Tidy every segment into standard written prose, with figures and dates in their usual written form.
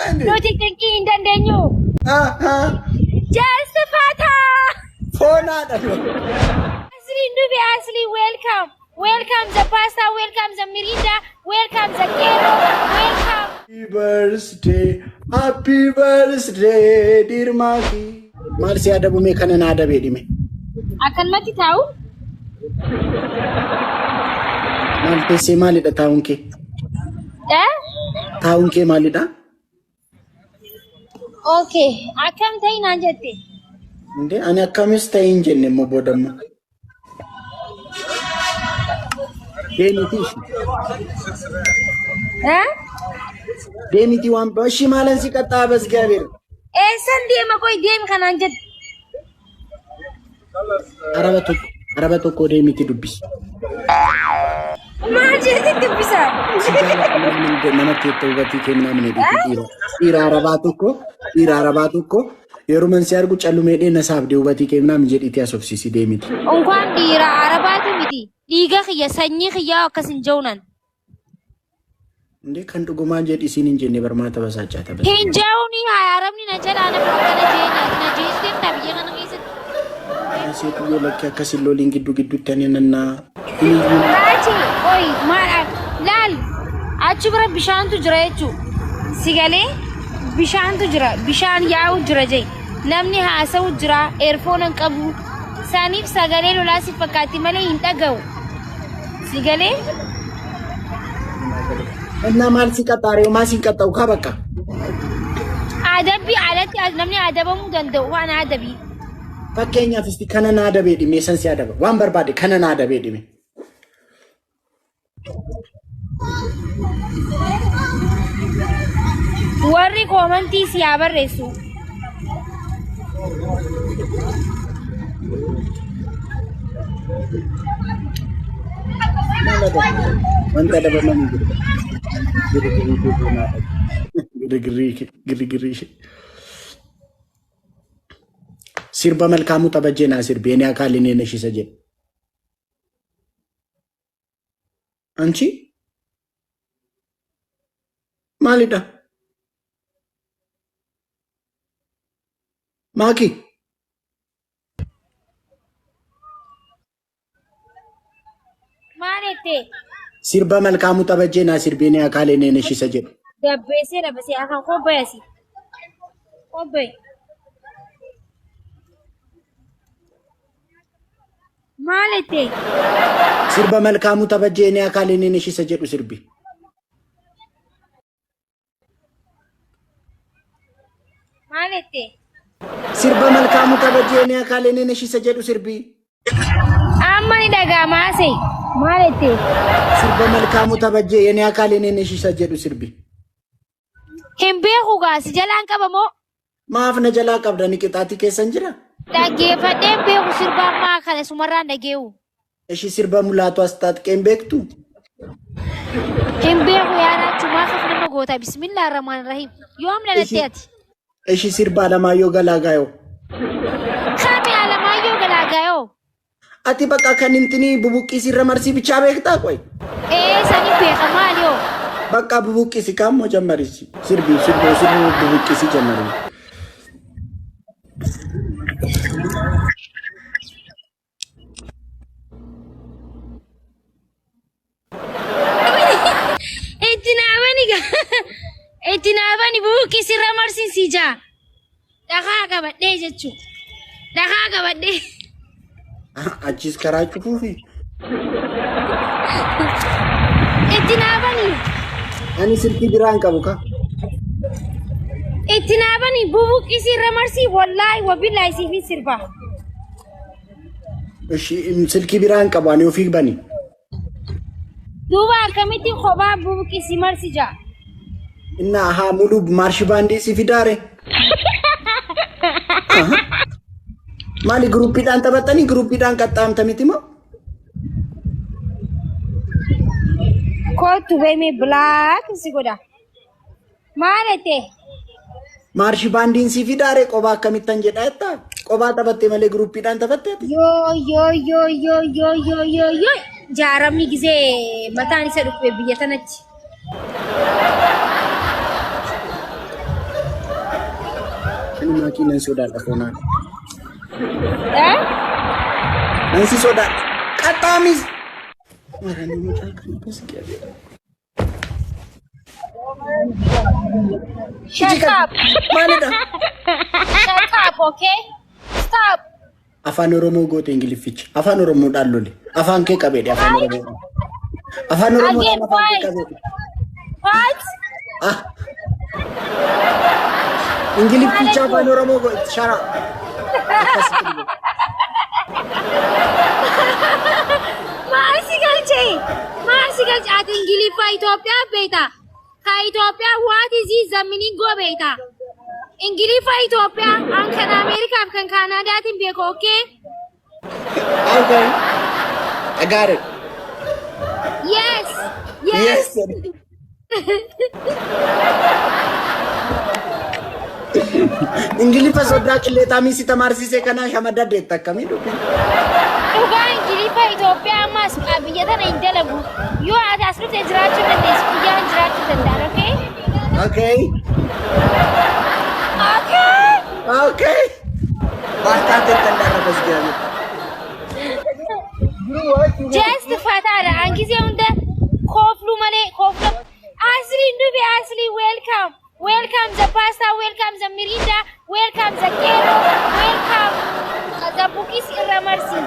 Nuti xiqqii hin dandeenyu. Just fata. Fonaadha. Asli nubi asli welcome. Welcome the pasta, welcome the mirinda, welcome the kero, welcome. Happy birthday, dear Maki. Maal si adabu mee kana na adabe dhime. Akkanumatti taa'u. Maal teessee maalidha taa'uun kee? Taa'uun kee maalidha? Okay, akkam ta'ii naan jette? Inde ani akkamis ta'ii hin jenne immoo boodamma. Deemiti. Deemiti waan bashi maalan si qaxxaabas gaabir. Eessan deema koy deem kanaan jette? Araba tokko deemiti dubbisi. Maal jetti dubbisa? Nama keetta hubatii kennaa mana dhiira. Dhiira arabaa tokko yeroo man si argu callumee dheena saafdee hubatii kennaa jedhiti asofsiisi deemiti. Unkwaan dhiira arabaatu miti. Dhiiga kiyya sanyii kiyyaa akkas hin jawnan. Inde kan dhugumaan jedhi isiin hin jenne barmaata basaachaa taphata. Hin jawni arabni na jalaa na akkana jeena na jeesteen na biyya kana keessatti. Seetu yoo lakkee akkasin looliin gidduutti ani nannaa. Raachi oyi maal laal achi bira bishaantu jira jechuudha. Sigalee bishaantu jira bishaan yaa'u jira jee namni haasa'u jira eerfoonan qabu saniif sagalee lolaa si fakkaatti malee hin dhaga'u. Sigalee. Enna maal si qaxxaaree maa si qaxxa'u kaa bakka. Adabbii alatti namni adabamuu danda'u waan adabii. Fakkeenyaaf isti kana na adabee dhime san si adaba waan barbaade kana na adabee dhime. Warri koomantii si haa barreessu. Wanta adabamanii girigirrii. Sirba malkaamuu tabajjee naa sirbi eni akaali neena shisa jedhe. Anchi? Maalidha? Maaki? Maalette? Sirba malkaamuu tabajjee naa sirbi eni akaali neena shisa jedhe. Dabbeessee dabbasee afaan qobbayasi. Qobbay. Maalette? Sirba malkaamuu tabajjee eni akaali neena shisa jedhu sirbi. Maalette? Sirba malkaamuu tabajjee eni akaali neena shisa jedhu sirbi. Amma ni dhagaa maasee. Maalette? Sirba malkaamuu tabajjee eni akaali neena shisa jedhu sirbi. Hin beeku gaasi jalaan qabamoo? Maaf na jalaa qabdani qixaatii keessan jira? Dhaggeeffadheen beeku sirba ammaa kana sumarraan dhageewu. Ishi sirba mulaatu as taatqeen beektu? Hin beeku yaadachuu maaf nama goota bismillah ar-rahmaan rahim. Yoom dhalattee ati? Ishi sirba Alamaayyoo Galaagaayoo. Kami Alamaayyoo Galaagaayoo? Ati bakka kan intini bubuqqii sirra marsii bichaa beektaa qoy? Sani beeka maali yoo? Bakka bubuqqisi kaammoo jammarisi. Sirbi bubuqqisi jammarisi. Itti naafani bubuqqii sirra marsiisii jaa. Dhagaa qabadhee jechuun. Dhagaa qabadhee. Achis karaa cufuufi. Itti naafani. Ani sirbi biraan qabu ka. Itti naafani bubuqqii sirra marsii wallaahi wabillahi siifi sirba. Ishi silki biraan qabu ani ofii bani. Duuba akkamitti kophaa bubuqqii si marsi jaa. Inna haa mulu marshi baandii si fidaare. Maali gruppiidhaan taphatanii gruppiidhaan qaxxaamtamiti moo? Kootu beemee blaak si godha. Maalete? Marshi baandiin si fidaare qophaa akkamittan jedha jettaa? Qophaa taphattee malee gruppiidhaan taphatteeti? Yoo. Jaaramni gisee mataan isa dhufe biyya tanatti. maakin nan sodaadha foonaan. Eh? Nansi sodaadha. Qaxxaamis. Maranii mucaa kan basgaabe. Shut up. Maalidha? Shut up, okay? Stop. Afaan Oromoo goote Ingilifficha. Afaan Oromoodhaan lole. Afaan kee qabeedhe afaan Oromoo. Afaan Oromoodhaan afaan kee qabeedhe. What? Ah. Ingilifficha afaan Oromoo goote. Shara. Maasigal jee. Ati Ingiliffa Itoophiyaa beekta. Ka Itoophiyaa what is this meaning go beekta. Ingiliffa Itoophiyaa kan Ameerikaa fi kan Kaanaadaatiin beeku, okay? Okay. I got it. Yes. Yes. Ingiliffa sodaa qilleexaa si tamaarsiisee kana shamadda deetta akkamii dhufe? Dhugaa Ingiliffa Itoophiyaa ammas biyya tana hin dalagu. Yoo ati as dhuftee jiraachuu dandeessu, guyyaan jiraachuu danda'an, okay? Okay. Okay. Okay. Baataate tandaara basgaabe. Just fataadha. Angisee hunda kooflu malee kooflu. Asli ndubi asli welcome. Welcome the pasta, welcome the mirinda, welcome the kero, welcome the bukis irramarsi.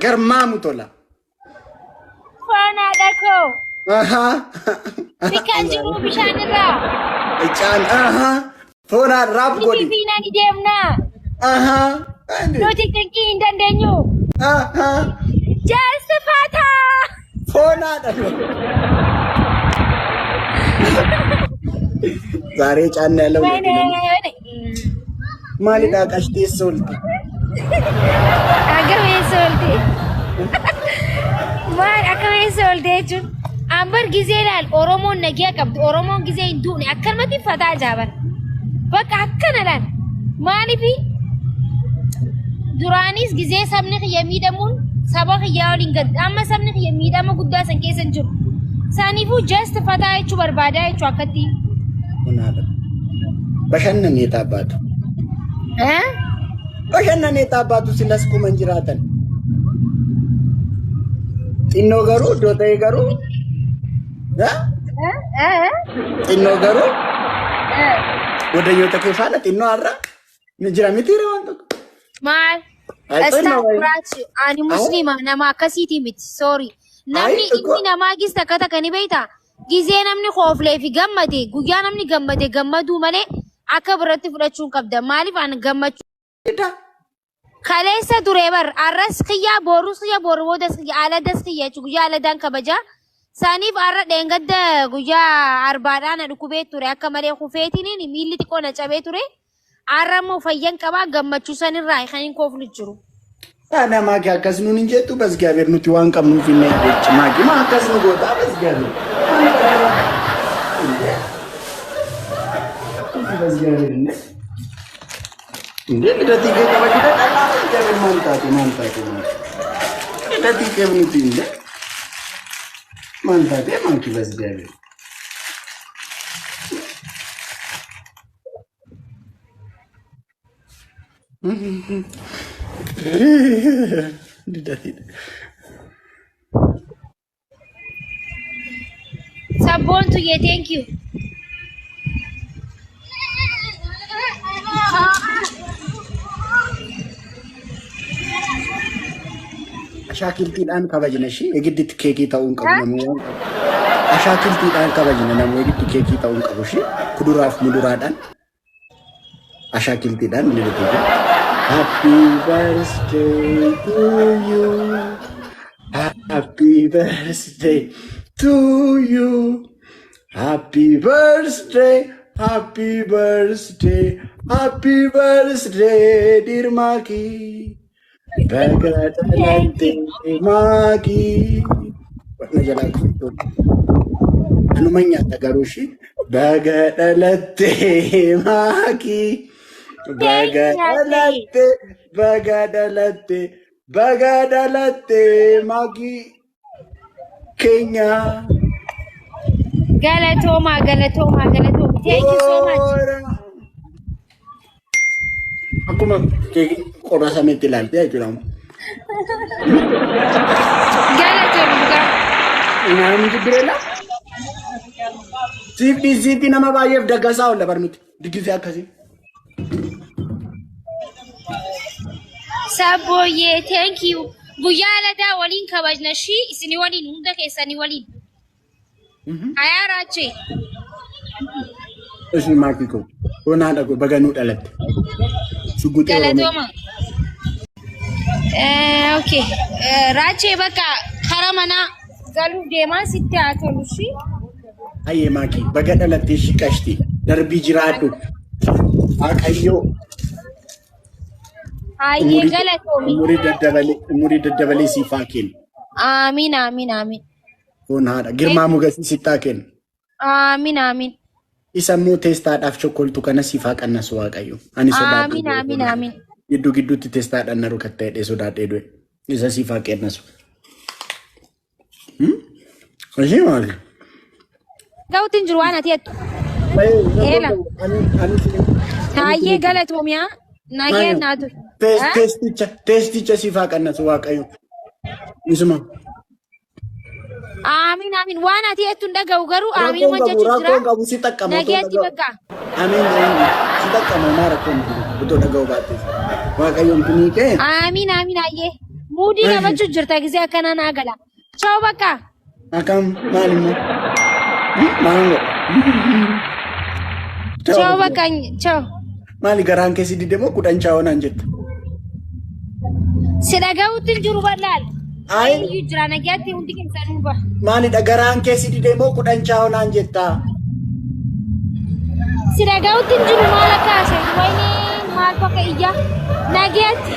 Garmaamu tola. Fana dako. Aha. Bikan jiru bishaan irraa. Icaan aha. Foonaa raap godhi. Bifina ni deemna. Aha. Nuti xiqqii hin dandeenyu. Aha. Just fata. Foonaa dha. ዛሬ ጫና ያለው ማሊዳ ቀሽቴ ሶልቲ አገር ሶልቲ ማን አከመ ሶልቲ ጁን አንበር ጊዜ ላል ኦሮሞን ነጊያ ቀብድ ኦሮሞን ጊዜ እንዱን አከልመት ፈታ ጃበን በቃ አከነላል ማሊፊ ዱራኒስ ጊዜ ሰብንክ የሚደሙን ሰበክ ያውሊን ገድ አመ ሰብንክ የሚደሙ ጉዳ ሰንኬሰን ጅሩ ሳኒፉ ጀስት ፈታይቹ በርባዳይቹ አከቲ በሸነን የታባቱ በሸነን የታባቱ ሲለስኩ መንጅራተን ጢኖ ገሩ ዶታዬ ገሩ ጢኖ ገሩ ወደዮ ተከፋለ ጢኖ አራ ንጅራ ሚቲራ ወንቶ ማል አስታውራች አኒ ሙስሊማ ነማ ከሲቲ ሚት ሶሪ namni inni namaa gis takka ni beeyta gizee namni khooflee fi gammade guyyaa namni gammadu malee akka biratti fudhachuun qabda maaliif an gammachuu kaleessa duree bar arras xiyyaa boorus xiyyaa boorwoodas xiyyaa aladas xiyyaa guyyaa aladaan kabaja saaniif arra dheengadda guyyaa arbaadhaan dhukubee ture akka malee kufeetiin miilli xiqqoo na cabee ture arra immoo fayyan qabaa gammachuu sanirraa kan hin koofnu jiru. Ana maaki akkas nuun hin jettu basgaabeer nuti waan qabnuuf hin jechi maaki maa akkas nu goota basgaabeer. Basgaabeer inde miidhatii kee qaba jira dhalaa basgaabeer maal taate miidhatii kee nuti inde maal taate maaki basgaabeer. Sabon to ye, thank you. Ashakiltiidhaan kabajna shi egiddit keekii ta'uun qabu namoo ashakiltiidhaan kabajna namoo egiddit keekii ta'uun qabu shi kuduraaf muduraadhaan ashakiltiidhaan ni dhufee Happy birthday to you. Happy birthday to you. Happy birthday. Happy birthday. Happy birthday, dear Maki. Bagadalante Maki. Warna jalan kutu. Anu menyata garushi. Bagadalante Maki. Bagadalate Magi Kenya. Galatoma. Thank you so much. akkuma qorra sameetti ilaaltee jechuudha. Galatoomi dhugaa. Nyaanni jibbireedha. Siifti nama baay'eef daggasaa oolla barnuti. Diggisee akkasii. Sabbooyyee thank you. Guyyaa ladaa waliin kabajna shii isinii waliin hunda keessanii waliin. Hayaa raachee. Isin maatii koo. Onaa dhaqu baganuu dhalatte. Galatooma. Okay. Raachee bakka karaa manaa galuu deemaa sitti haa tolu shii. Ayyee maakii baga dhalattee shiqashti darbii jiraadhu. Waaqayyoo. Ayyee galatoomi. Umurii daddabalee siif haa kennu. Amiin amiin amiin. Kun haadha girmaa mugasii sitti haa kennu. Amiin amiin. Isa immoo teestaadhaaf chokkoltu kana siif haa qannasu waaqayyo. Ani sodaadhu. Amiin amiin amiin. Gidduu gidduutti teestaadhaan na rukattee dheedhee sodaadhee du'e. Isa siif haa qannasu. Ashii maali? Gautin jiru waan ati jettu. Eela. Ayyee galatoomiyaa. Nagee naatu. Teesticha siif haa qannasu waaqayyo. Isuma. Amiin amiin waan ati jettu hin dhaga'u garuu amiin waan jechuun jira. Rakkoon qabu si xaqqama. Nageetti bakka. Amiin si xaqqama maa rakkoon otoo dhaga'u baattes. Waaqayyoon kunii kee. Amiin amiin ayyee. Muudii qabachuuf jirta gisee akkanaa naa gala. Ciao bakka. Akkam maal immoo? Maango. Ciao bakka. Ciao. Maali garaan keessi didee moo kudhan chaawoo naan jetta? Si dhaga'uutti jiru bal'aal. Ayi. Iyyuu jira nageetti hundi keessanuu ba. Maalidha garaan keessi didee moo kudhan chaawoo naan jettaa? Si dhaga'uutti jiru maal akka haasa'e wayini maal bakka iyyaa nageetti.